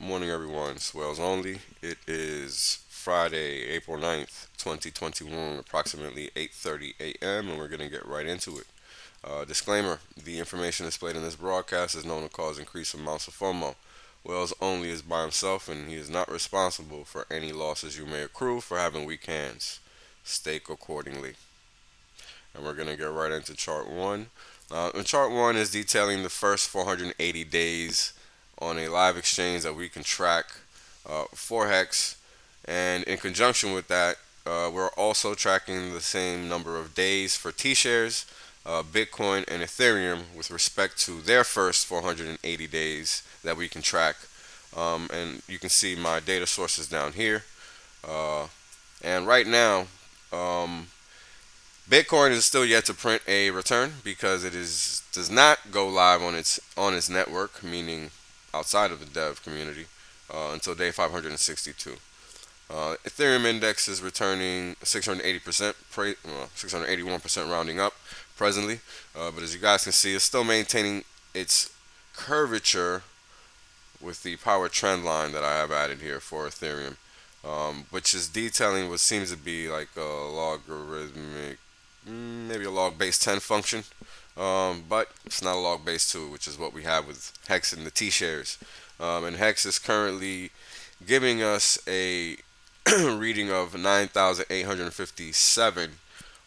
Morning, everyone. Swells only. It is Friday, April 9th, 2021, approximately 8:30 a.m., and we're going to get right into it. Disclaimer: the information displayed in this broadcast is known to cause increased amounts of FOMO. Wells only is by himself, and he is not responsible for any losses you may accrue for having weak hands. Stake accordingly. And we're going to get right into chart one. And chart one is detailing the first 480 days on a live exchange that we can track for HEX. And in conjunction with that, we're also tracking the same number of days for T-shares, Bitcoin, and Ethereum with respect to their first 480 days that we can track. And you can see my data sources down here. And right now, um, Bitcoin is still yet to print a return because it does not go live on its network, meaning outside of the dev community, until day 562. Ethereum index is returning 680%, 681% rounding up presently, but as you guys can see, it's still maintaining its curvature with the power trend line that I have added here for Ethereum, which is detailing what seems to be like a logarithmic, maybe a log base 10 function, but it's not a log base 2, which is what we have with HEX and the T shares. And HEX is currently giving us a reading of 9,857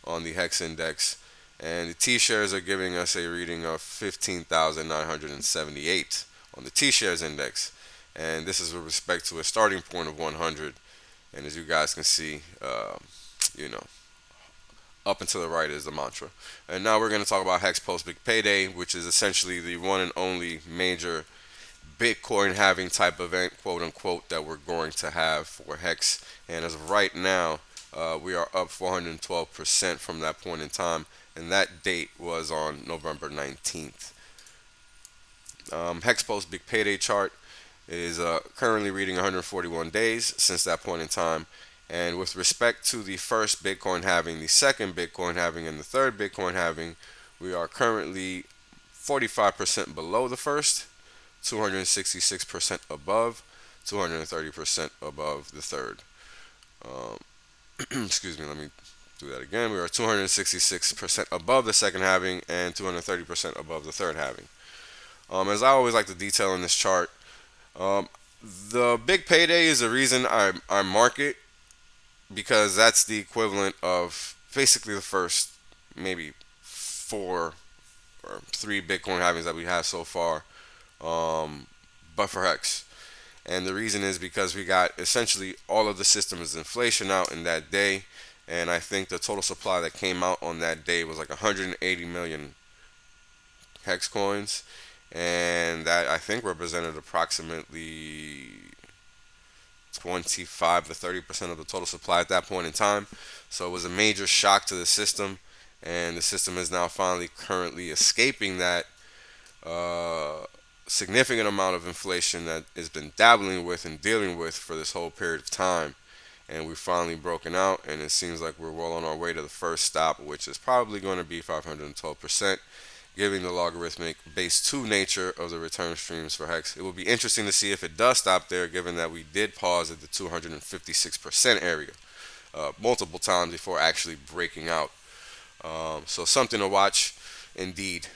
on the HEX index, and the T shares are giving us a reading of 15,978 on the T shares index. And this is with respect to a starting point of 100. And as you guys can see, you know, up and to the right is the mantra. And now we're going to talk about HEX Post Big Payday, which is essentially the one and only major Bitcoin halving type event, quote unquote, that we're going to have for HEX. And as of right now, we are up 412% from that point in time, and that date was on November 19th. HEX Post Big Payday chart is currently reading 141 days since that point in time. And with respect to the first Bitcoin halving, the second Bitcoin halving, and the third Bitcoin halving, we are currently 45% below the first, 266% above, 230% above the third. Um, excuse me, let me do that again. We are 266% above the second halving and 230% above the third halving. As I always like to detail in this chart, um, the big payday is the reason I mark it, because that's the equivalent of basically the first maybe four or three Bitcoin halvings that we have so far, but for HEX. And the reason is because we got essentially all of the system's inflation out in that day, and I think the total supply that came out on that day was like 180 million HEX coins, and that I think represented approximately 25 to 30% of the total supply at that point in time. So it was a major shock to the system, and the system is now finally currently escaping that significant amount of inflation that it's been dabbling with and dealing with for this whole period of time. And we've finally broken out, and it seems like we're well on our way to the first stop, which is probably going to be 512%, giving the logarithmic base 2 nature of the return streams for HEX. It will be interesting to see if it does stop there, given that we did pause at the 256% area multiple times before actually breaking out. So something to watch indeed,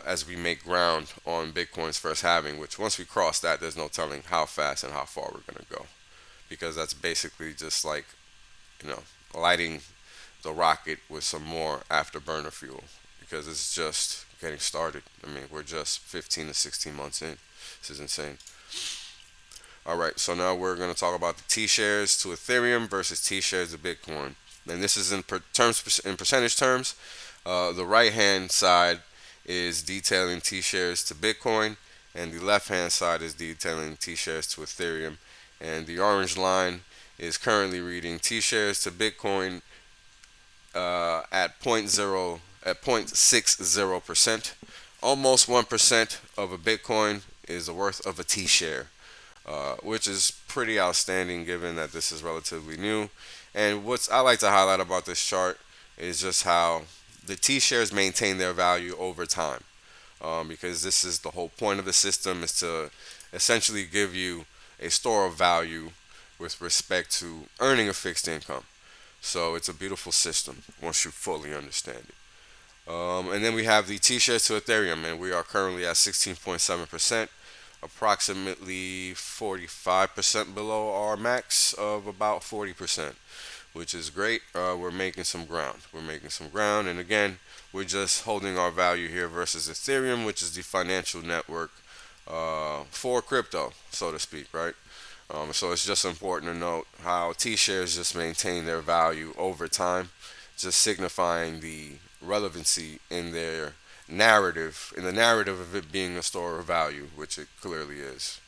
as we make ground on Bitcoin's first halving, which once we cross that, there's no telling how fast and how far we're going to go, because that's basically just like, lighting the rocket with some more afterburner fuel, because it's just getting started. I mean, we're just 15 to 16 months in. This is insane. All right, so now we're going to talk about the T shares to Ethereum versus T shares to Bitcoin, and this is in percentage terms. The right hand side is detailing T shares to Bitcoin, and the left hand side is detailing T shares to Ethereum. And the orange line is currently reading T shares to Bitcoin at 0.60%. Almost 1% of a Bitcoin is the worth of a T share, which is pretty outstanding given that this is relatively new. And what I like to highlight about this chart is just how the T shares maintain their value over time, because this is the whole point of the system, is to essentially give you a store of value with respect to earning a fixed income. So it's a beautiful system once you fully understand it. And then we have the T-shares to Ethereum, and we are currently at 16.7%, approximately 45% below our max of about 40%, which is great. We're making some ground. We're making some ground, and again, we're just holding our value here versus Ethereum, which is the financial network for crypto, so to speak, right? So it's just important to note how T-shares just maintain their value over time, just signifying the relevancy in their narrative, in the narrative of it being a store of value, which it clearly is.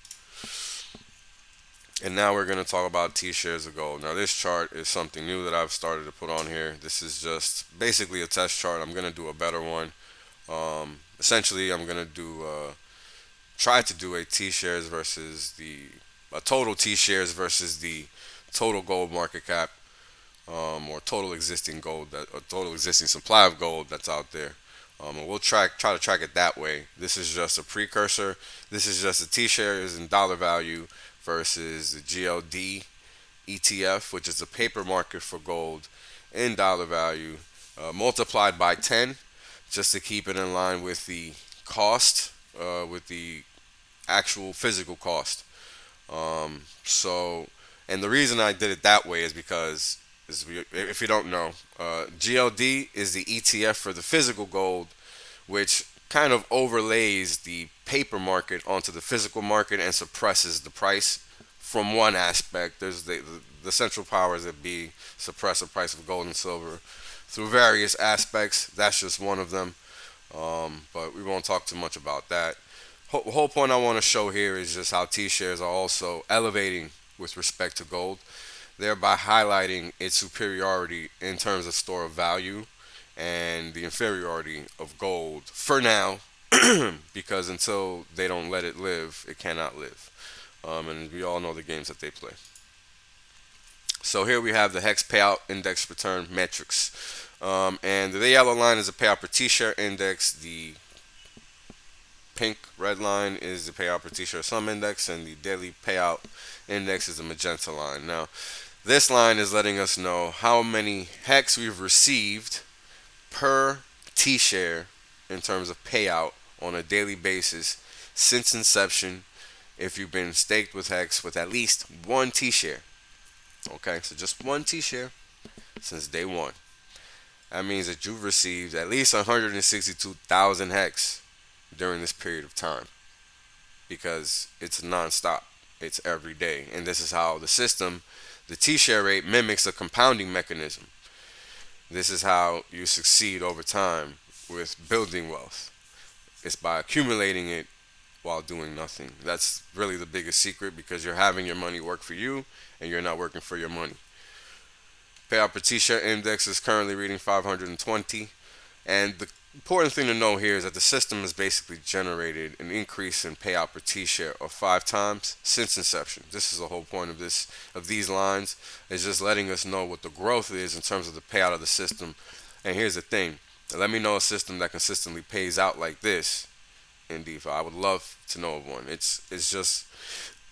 And now we're going to talk about T-shares of gold. Now this chart is something new that I've started to put on here. This is just basically a test chart. I'm going to do a better one. Essentially, I'm going to try to do a T-shares versus the a total T-shares versus the total gold market cap, or total existing gold, that or total existing supply of gold that's out there. And we'll try to track it that way. This is just a precursor. This is just the T-shares in dollar value versus the GLD ETF, which is the paper market for gold in dollar value, multiplied by 10, just to keep it in line with the cost, with the actual physical cost. So, and the reason I did it that way is because, if you don't know, GLD is the ETF for the physical gold, which kind of overlays the paper market onto the physical market and suppresses the price from one aspect. There's the central powers that be suppress the price of gold and silver through various aspects. That's just one of them. But we won't talk too much about that. Whole point I want to show here is just how T-shares are also elevating with respect to gold, thereby highlighting its superiority in terms of store of value and the inferiority of gold for now, because until they don't let it live, it cannot live. And we all know the games that they play. So here we have the HEX Payout Index return metrics. And the yellow line is the payout per T-share index. The pink red line is the payout per T-share sum index, and the daily payout index is the magenta line. Now, this line is letting us know how many HEX we've received per T-share in terms of payout on a daily basis since inception, if you've been staked with HEX with at least one T-share. Okay, so just one T-share since day one. That means that you've received at least 162,000 HEX during this period of time, because it's non-stop. It's every day. And this is how the system, the T-share rate, mimics a compounding mechanism. This is how you succeed over time with building wealth. It's by accumulating it while doing nothing. That's really the biggest secret, because you're having your money work for you and you're not working for your money. Payout per T-share index is currently reading 520. And the important thing to know here is that the system has basically generated an increase in payout per T-share of 5 times since inception. This is the whole point of these lines, is just letting us know what the growth is in terms of the payout of the system. And here's the thing: let me know a system that consistently pays out like this in DeFi. I would love to know of one. It's just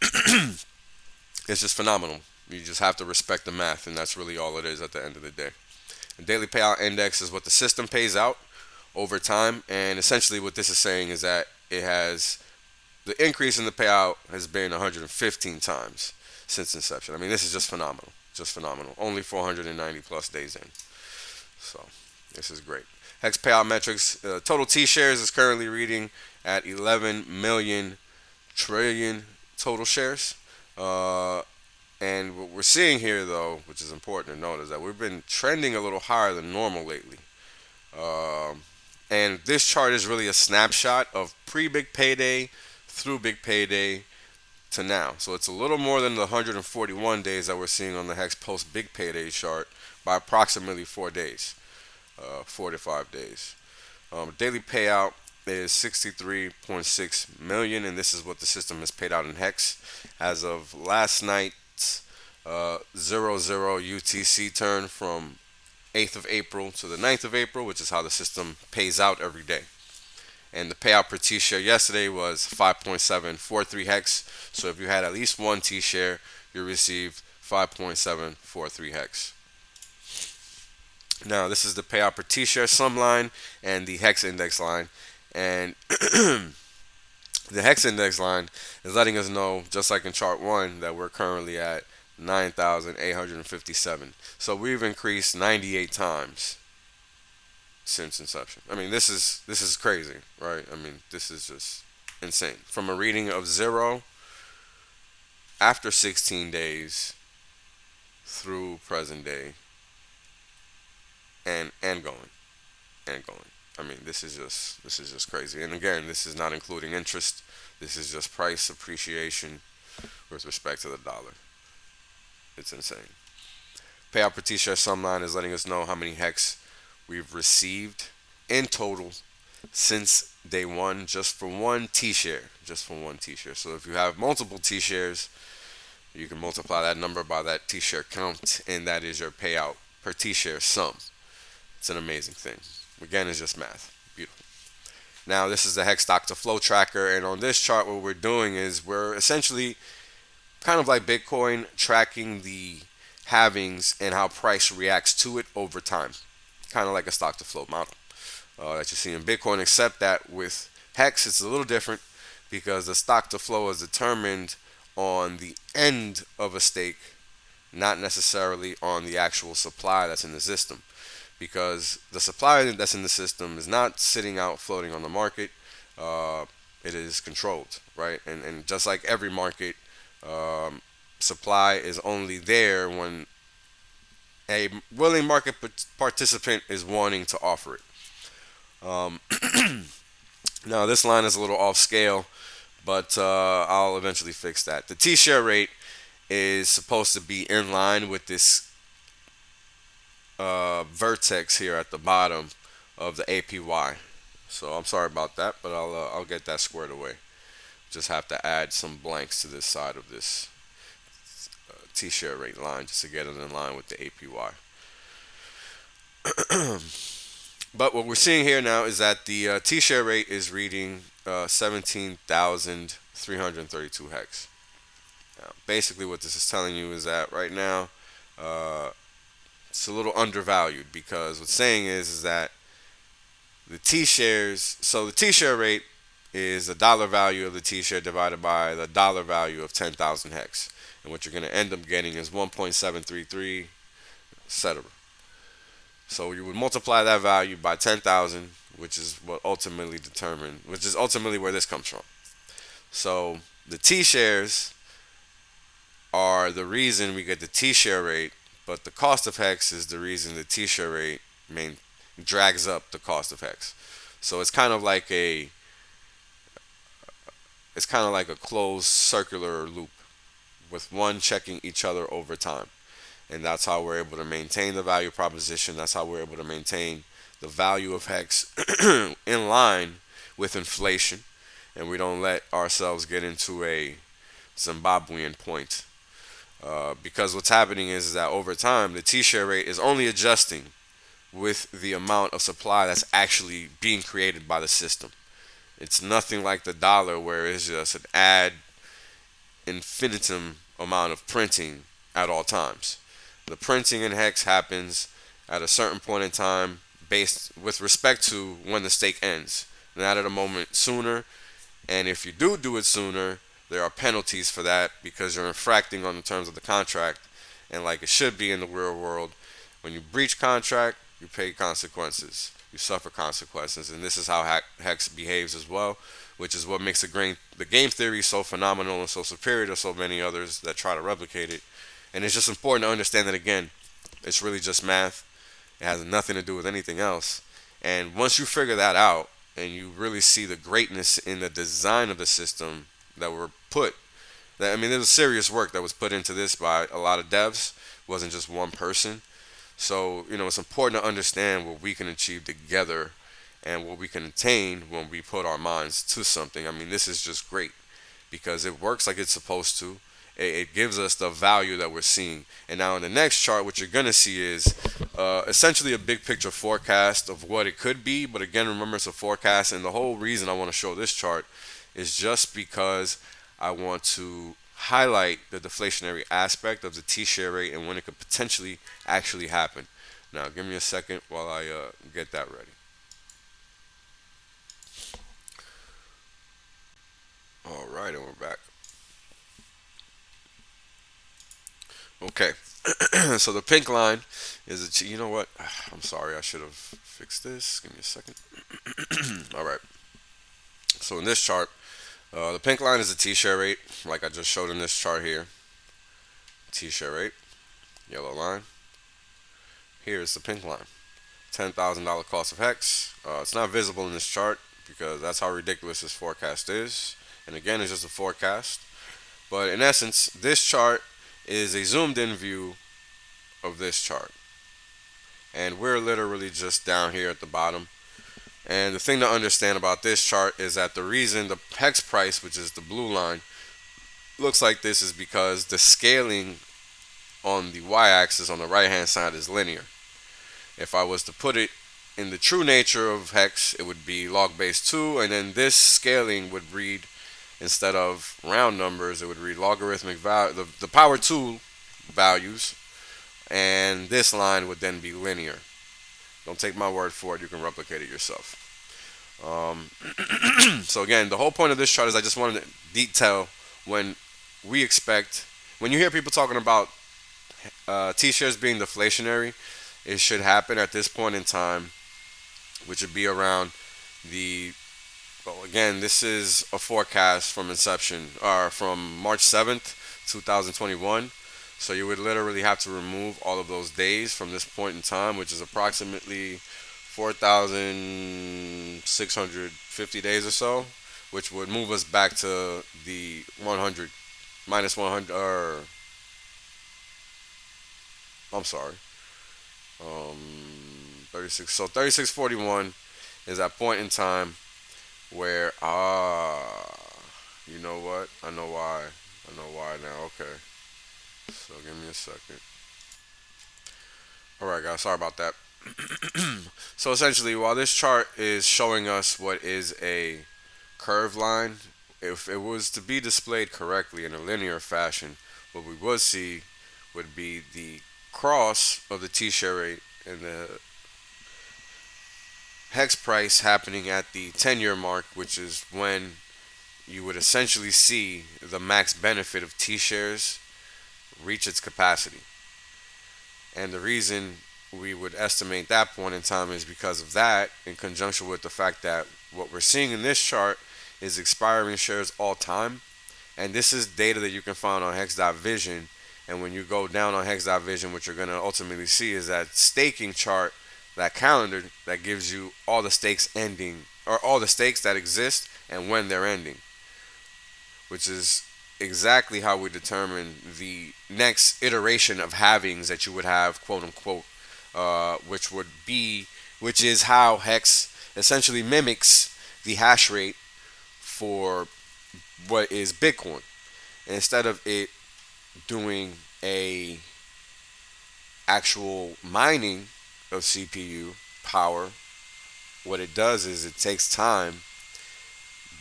it's just phenomenal. You just have to respect the math, and that's really all it is at the end of the day. The daily payout index is what the system pays out over time, and essentially what this is saying is that the increase in the payout has been 115 times since inception. I mean, this is just phenomenal. Just phenomenal. Only 490 plus days in. So this is great. HEX Payout Metrics, total T-shares is currently reading at 11 million trillion total shares. And what we're seeing here, though, which is important to note, is that we've been trending a little higher than normal lately. And this chart is really a snapshot of pre-big payday through big payday to now. So it's a little more than the 141 days that we're seeing on the HEX post big payday chart by approximately 4 days, 4 to 5 days. Daily payout is 63.6 million, and this is what the system has paid out in HEX as of last night's 00 UTC turn from 8th of April to the 9th of April, which is how the system pays out every day. And the payout per T-share yesterday was 5.743 hex. So if you had at least one T-share, you received 5.743 hex. Now this is the payout per T-share sum line and the HEX index line. And the HEX index line is letting us know, just like in chart 1, that we're currently at 9,857. So we've increased 98 times since inception. I mean, this is crazy, right? I mean, this is just insane. From a reading of 0 after 16 days through present day, and going and going. I mean, this is just crazy. And again, this is not including interest. This is just price appreciation with respect to the dollar. It's insane. Payout per T-share sum line is letting us know how many hex we've received in total since day one, just for one T-share. Just for one T-share. So if you have multiple T-shares, you can multiply that number by that T-share count, and that is your payout per T-share sum. It's an amazing thing. Again, it's just math. Beautiful. Now, this is the HEX Flow Tracker, and on this chart, what we're doing is we're essentially kind of like Bitcoin, tracking the halvings and how price reacts to it over time. Kind of like a stock to flow model that you see in Bitcoin, except that with HEX, it's a little different because the stock to flow is determined on the end of a stake, not necessarily on the actual supply that's in the system. Because the supply that's in the system is not sitting out floating on the market, it is controlled, right? And just like every market, supply is only there when a willing market participant is wanting to offer it. Um, Now, this line is a little off scale, but I'll eventually fix that. The T-share rate is supposed to be in line with this vertex here at the bottom of the APY. So I'm sorry about that, but I'll get that squared away. Just have to add some blanks to this side of this T-share rate line just to get it in line with the APY. But what we're seeing here now is that the T-share rate is reading 17,332 hex. Now, basically, what this is telling you is that right now it's a little undervalued, because what's saying is that the T-shares. So the T-share rate is the dollar value of the T-share divided by the dollar value of 10,000 hex, and what you're going to end up getting is 1.733, etc. So you would multiply that value by 10,000, which is which is ultimately where this comes from. So the T-shares are the reason we get the T-share rate, but the cost of hex is the reason the T-share rate drags up the cost of hex. So it's kind of like a closed circular loop with one checking each other over time. And that's how we're able to maintain the value proposition. That's how we're able to maintain the value of hex in line with inflation. And we don't let ourselves get into a Zimbabwean point. Because what's happening is that over time, the T-share rate is only adjusting with the amount of supply that's actually being created by the system. It's nothing like the dollar, where it's just an ad infinitum amount of printing at all times. The printing in hex happens at a certain point in time based with respect to when the stake ends, not at a moment sooner. And if you do it sooner, there are penalties for that, because you're infracting on the terms of the contract. And like it should be in the real world, when you breach contract, you pay consequences. You suffer consequences. And this is how hex behaves as well, which is what makes the game theory so phenomenal and so superior to so many others that try to replicate it. And it's just important to understand that, again, it's really just math. It has nothing to do with anything else. And once you figure that out and you really see the greatness in the design of the system that there was serious work that was put into this by a lot of devs. It wasn't just one person. So, it's important to understand what we can achieve together and what we can attain when we put our minds to something. I mean, this is just great because it works like it's supposed to. it gives us the value that we're seeing. And now in the next chart, what you're going to see is essentially a big picture forecast of what it could be. But again, remember, it's a forecast. And the whole reason I want to show this chart is just because I want to highlight the deflationary aspect of the T-share rate and when it could potentially actually happen. Now, give me a second while I get that ready. All right, and we're back. Okay, so the pink line is you know what? I'm sorry, I should have fixed this. Give me a second. All right. So in this chart, the pink line is the T-share rate, like I just showed in this chart here. T-share rate, yellow line. Here's the pink line. $10,000 cost of HEX. It's not visible in this chart because that's how ridiculous this forecast is. And again, it's just a forecast. But in essence, this chart is a zoomed in view of this chart. And we're literally just down here at the bottom. And the thing to understand about this chart is that the reason the HEX price, which is the blue line, looks like this is because the scaling on the y-axis on the right hand side is linear. If I was to put it in the true nature of HEX, it would be log base 2, and then this scaling would read, instead of round numbers, it would read logarithmic value, the power 2 values, and this line would then be linear. Don't take my word for it, you can replicate it yourself. So again, the whole point of this chart is I just wanted to detail when you hear people talking about T-shares being deflationary, it should happen at this point in time, which would be around well, again, this is a forecast from inception, or from March 7th, 2021. So you would literally have to remove all of those days from this point in time, which is approximately 4,650 days or so, which would move us back to the 100 minus 100, or I'm sorry, 36. So 3641 is that point in time where you know what? I know why. I know why now. Okay. So give me a second. All right, guys. Sorry about that. So essentially, while this chart is showing us what is a curved line, if it was to be displayed correctly in a linear fashion, what we would see would be the cross of the T-share rate and the HEX price happening at the 10-year mark, which is when you would essentially see the max benefit of T-shares reach its capacity. And the reason we would estimate that point in time is because of that, in conjunction with the fact that what we're seeing in this chart is expiring shares all time. And this is data that you can find on HEX.vision. And when you go down on HEX.vision, what you're going to ultimately see is that staking chart, that calendar that gives you all the stakes ending, or all the stakes that exist and when they're ending, which is exactly how we determine the next iteration of halvings that you would have, quote unquote, which is how HEX essentially mimics the hash rate for what is Bitcoin. And instead of it doing a actual mining of CPU power, what it does is it takes time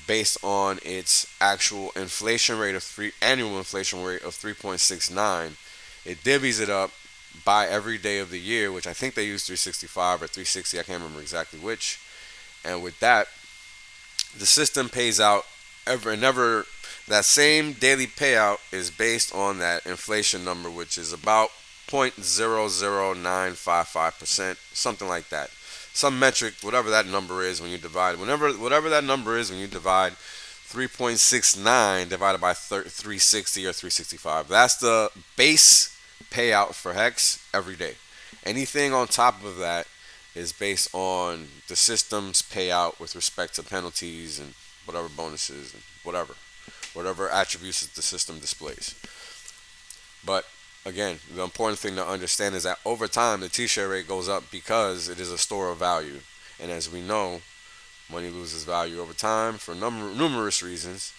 based on its actual inflation rate of annual inflation rate of 3.69. It divvies it up by every day of the year, which I think they use 365 or 360, I can't remember exactly which. And with that, the system pays out never that same daily payout is based on that inflation number, which is about 0.00955%, something like that. Some metric, whatever that number is when you divide, whatever that number is when you divide 3.69 divided by 360 or 365. That's the base payout for HEX every day. Anything on top of that is based on the system's payout with respect to penalties and whatever bonuses and whatever attributes that the system displays. But again, the important thing to understand is that over time the T-share rate goes up because it is a store of value, and as we know, money loses value over time for numerous reasons.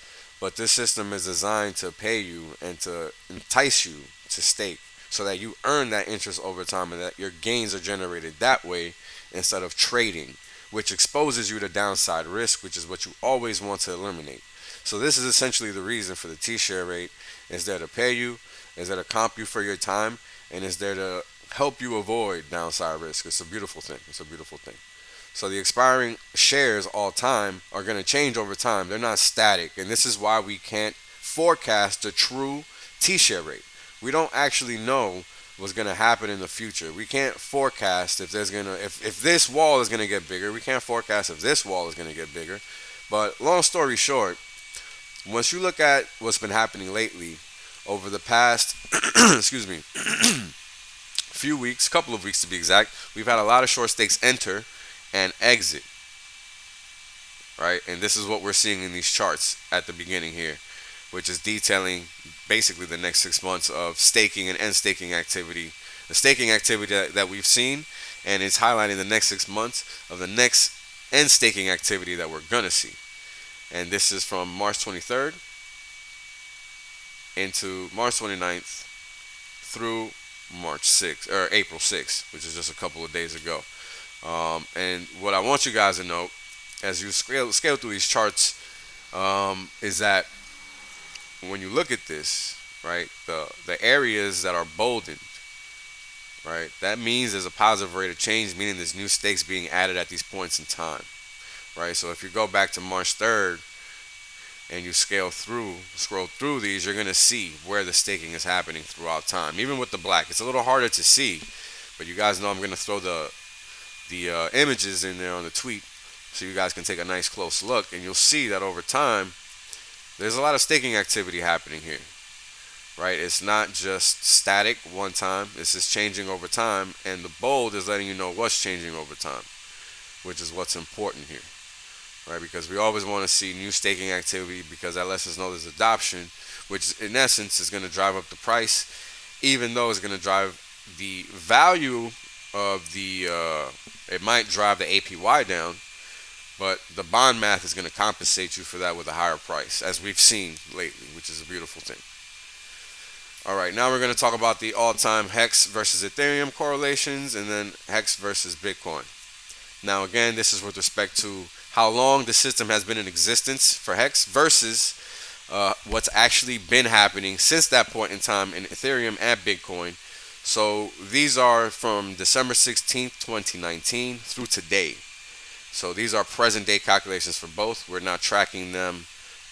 But this system is designed to pay you and to entice you to stake so that you earn that interest over time and that your gains are generated that way instead of trading, which exposes you to downside risk, which is what you always want to eliminate. So this is essentially the reason for the Tshirt rate. Is there to pay you, is there to comp you for your time, and is there to help you avoid downside risk. It's a beautiful thing. It's a beautiful thing. So the expiring shares all time are going to change over time. They're not static, and this is why we can't forecast the true Tshirt rate. We don't actually know what's going to happen in the future. We can't forecast if if this wall is going to get bigger. We can't forecast if this wall is going to get bigger. But long story short, once you look at what's been happening lately over the past excuse me few weeks, couple of weeks to be exact, we've had a lot of short stakes enter and exit, right? And this is what we're seeing in these charts at the beginning here, which is detailing basically the next 6 months of staking and end staking activity. The staking activity that we've seen, and it's highlighting the next 6 months of the next end staking activity that we're gonna see. And this is from March 23rd into March 29th through March 6th or April 6th, which is just a couple of days ago. And what I want you guys to know as you scale through these charts is that when you look at this, right, the areas that are boldened, right, that means there's a positive rate of change, meaning there's new stakes being added at these points in time, right? So if you go back to March 3rd and you scroll through these, you're going to see where the staking is happening throughout time. Even with the black, it's a little harder to see, but you guys know I'm going to throw the images in there on the tweet so you guys can take a nice close look, and you'll see that over time there's a lot of staking activity happening here, right? It's not just static one time, it's just changing over time, and the bold is letting you know what's changing over time, which is what's important here, right? Because we always want to see new staking activity because that lets us know there's adoption, which in essence is going to drive up the price, even though it's going to drive the value of it might drive the APY down, but the bond math is going to compensate you for that with a higher price, as we've seen lately, which is a beautiful thing. All right, now we're going to talk about the all-time HEX versus Ethereum correlations, and then HEX versus Bitcoin. Now again, this is with respect to how long the system has been in existence for HEX versus what's actually been happening since that point in time in Ethereum and Bitcoin. So these are from December 16th, 2019 through today. So these are present day calculations for both. We're not tracking them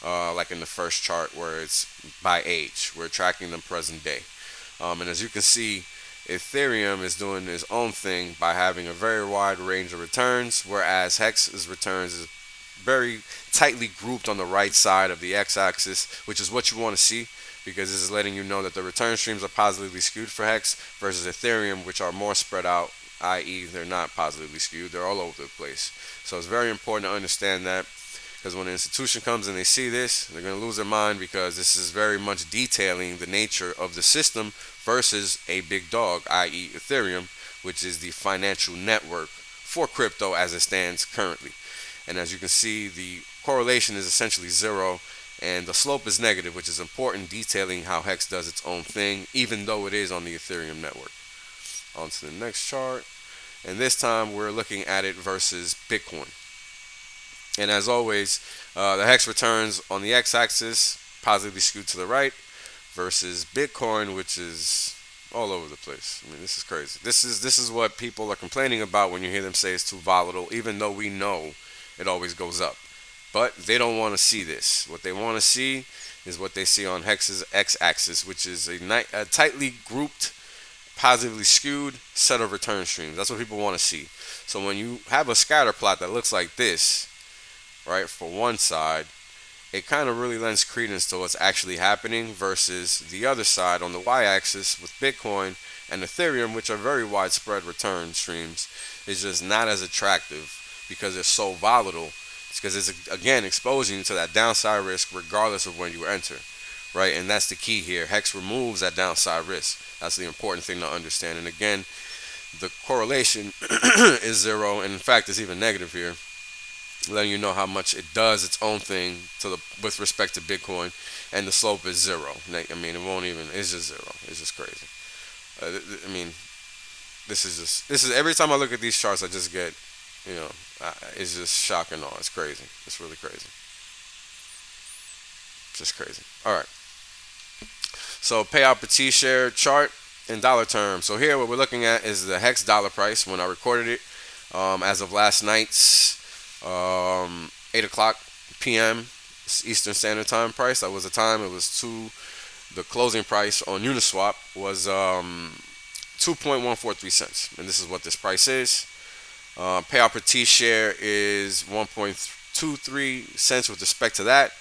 like in the first chart where it's by age. We're tracking them present day. And as you can see, Ethereum is doing its own thing by having a very wide range of returns, whereas HEX's returns is very tightly grouped on the right side of the x-axis, which is what you want to see, because this is letting you know that the return streams are positively skewed for HEX versus Ethereum, which are more spread out, i.e. they're not positively skewed, they're all over the place. So it's very important to understand that, because when an institution comes and they see this, they're going to lose their mind, because this is very much detailing the nature of the system versus a big dog, i.e. Ethereum, which is the financial network for crypto as it stands currently. And as you can see, the correlation is essentially zero, and the slope is negative, which is important, detailing how HEX does its own thing, even though it is on the Ethereum network. On to the next chart, and this time we're looking at it versus Bitcoin. And as always, the HEX returns on the x-axis positively skewed to the right versus Bitcoin, which is all over the place. I mean, this is crazy. This is what people are complaining about when you hear them say it's too volatile, even though we know it always goes up. But they don't want to see this. What they want to see is what they see on HEX's x-axis, which is a tightly grouped, positively skewed set of return streams. That's what people want to see. So when you have a scatter plot that looks like this, right, for one side, it kind of really lends credence to what's actually happening versus the other side on the y-axis with Bitcoin and Ethereum, which are very widespread return streams, is just not as attractive because it's so volatile. It's because it's, again, exposing you to that downside risk regardless of when you enter, right? And that's the key here. HEX removes that downside risk. That's the important thing to understand. And again, the correlation is zero, and in fact, it's even negative here. letting you know how much it does its own thing with respect to Bitcoin, and the slope is zero. I mean, it won't even. It's just zero. It's just crazy. I mean, this is every time I look at these charts, I just get, you know, it's just shock and awe. It's crazy. It's really crazy. Just crazy. All right. So payout per T-share chart in dollar terms. So here, what we're looking at is the HEX dollar price when I recorded it, as of last night's 8 o'clock p.m. Eastern Standard Time price. That was the time. It was the closing price on Uniswap was 2.143 cents, and this is what this price is. Payout per T-share is 1.23 cents with respect to that.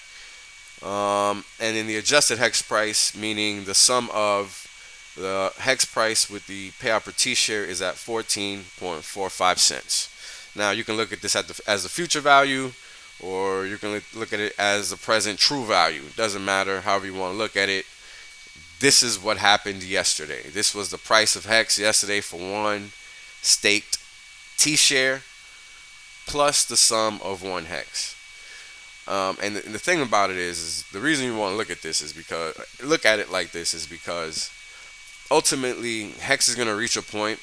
And in the adjusted HEX price, meaning the sum of the HEX price with the payout per T-share, is at 14.45 cents. Now you can look at this as the future value, or you can look at it as the present true value. It doesn't matter, however you want to look at it. This is what happened yesterday. This was the price of HEX yesterday for one staked T-share plus the sum of one HEX. And the thing about it is the reason you want to look at this is because ultimately HEX is going to reach a point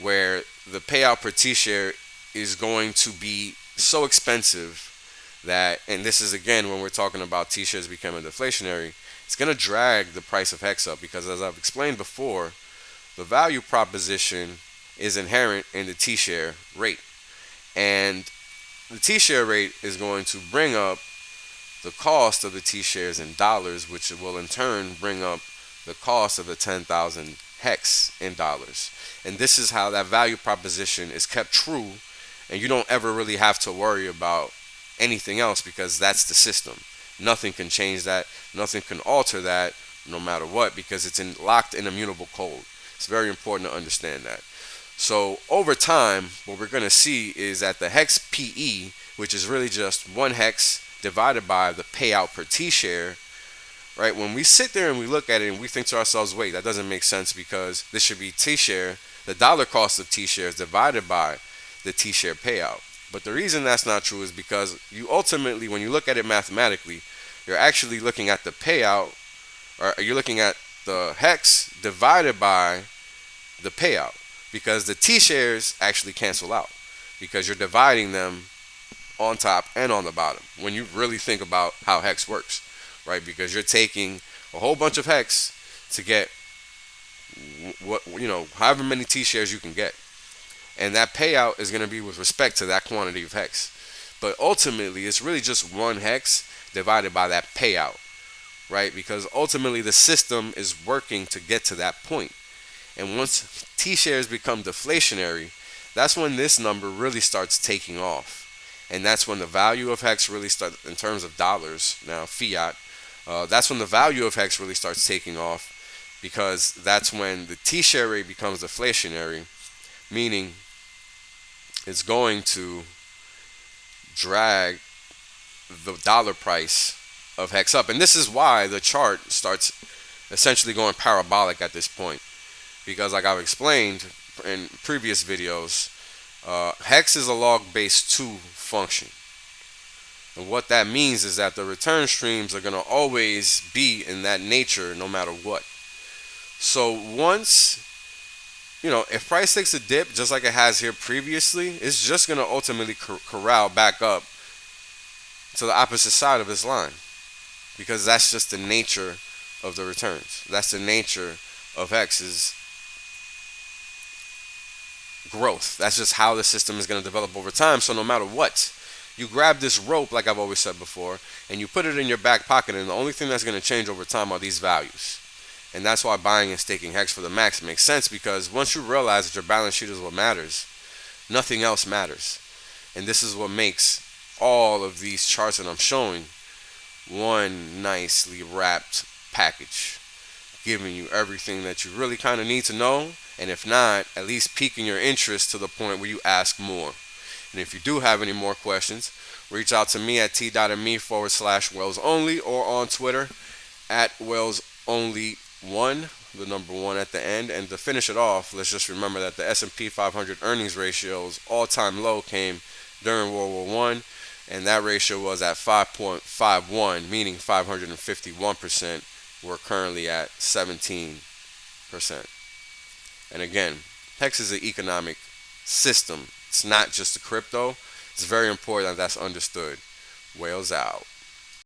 where the payout per T-share is going to be so expensive that, and this is again when we're talking about T-shares becoming deflationary, it's going to drag the price of HEX up, because as I've explained before, the value proposition is inherent in the T-share rate. And the T-share rate is going to bring up the cost of the T-shares in dollars, which will in turn bring up the cost of the 10,000 HEX in dollars. And this is how that value proposition is kept true, and you don't ever really have to worry about anything else, because that's the system. Nothing can change that. Nothing can alter that, no matter what, because it's locked in immutable code. It's very important to understand that. So over time, what we're going to see is that the HEX PE, which is really just one HEX divided by the payout per T-share, right? When we sit there and we look at it and we think to ourselves, wait, that doesn't make sense, because this should be T-share, the dollar cost of T-shares divided by the T-share payout. But the reason that's not true is because you ultimately, when you look at it mathematically, you're actually looking at the payout, or you're looking at the HEX divided by the payout, because the T-shares actually cancel out, because you're dividing them on top and on the bottom when you really think about how HEX works, right? Because you're taking a whole bunch of HEX to get however many T-shares you can get, and that payout is going to be with respect to that quantity of HEX. But ultimately, it's really just one HEX divided by that payout, right? Because ultimately, the system is working to get to that point. And once T-shares become deflationary, that's when this number really starts taking off. And that's when the value of HEX really starts, in terms of dollars, now fiat, that's when the value of HEX really starts taking off, because that's when the T-share rate becomes deflationary, meaning it's going to drag the dollar price of HEX up. And this is why the chart starts essentially going parabolic at this point, because like I've explained in previous videos, HEX is a log-based 2 function. And what that means is that the return streams are going to always be in that nature no matter what. So once, if price takes a dip, just like it has here previously, it's just going to ultimately corral back up to the opposite side of this line, because that's just the nature of the returns. That's the nature of HEX's growth. That's just how the system is going to develop over time. So no matter what, you grab this rope, like I've always said before, and you put it in your back pocket, and the only thing that's going to change over time are these values. And that's why buying and staking HEX for the max makes sense, because once you realize that your balance sheet is what matters, nothing else matters. And this is what makes all of these charts that I'm showing one nicely wrapped package, giving you everything that you really kind of need to know, and if not, at least piquing your interest to the point where you ask more. And if you do have any more questions, reach out to me at t.me/Wells Only, or on Twitter at WellsOnly1, the number 1 at the end. And to finish it off, let's just remember that the S&P 500 earnings ratio's all-time low came during World War I. and that ratio was at 5.51, meaning 551%. We're currently at 17%. And again, HEX is an economic system. It's not just a crypto. It's very important that that's understood. Whales out.